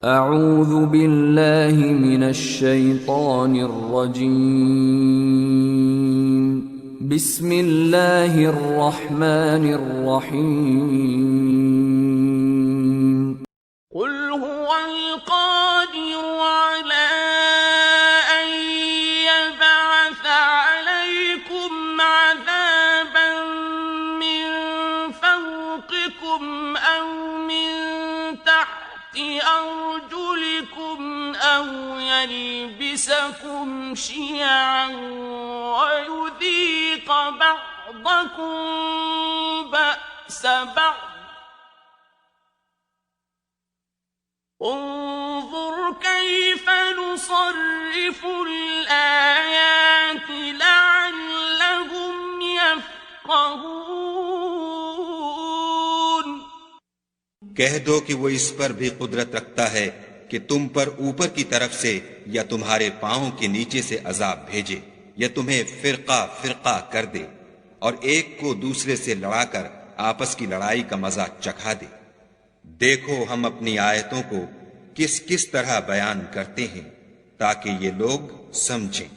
अऊज़ु बिल्लाहि मिनश शैतानिर रजीम। बिस्मिल्लाहिर रहमानिर रहीम। कुल हुवल क़ादिरु अला अन यबअस अलैकुम अज़ाबन मिन फ़ौक़िकुम औ मिन तहति अर्जुलिकुम औ यल्बिसकुम शियअन वयुज़ीक़ बअदकुम बअस बअद। انظر كيف نصرف الآيات لعلهم يفقهون। कह दो कि वो इस पर भी कुदरत रखता है कि तुम पर ऊपर की तरफ से या तुम्हारे पांवों के नीचे से अजाब भेजे या तुम्हें फिरका फिरका कर दे और एक को दूसरे से लड़ाकर आपस की लड़ाई का मजा चखा दे। देखो हम अपनी आयतों को किस किस तरह बयान करते हैं ताकि ये लोग समझें।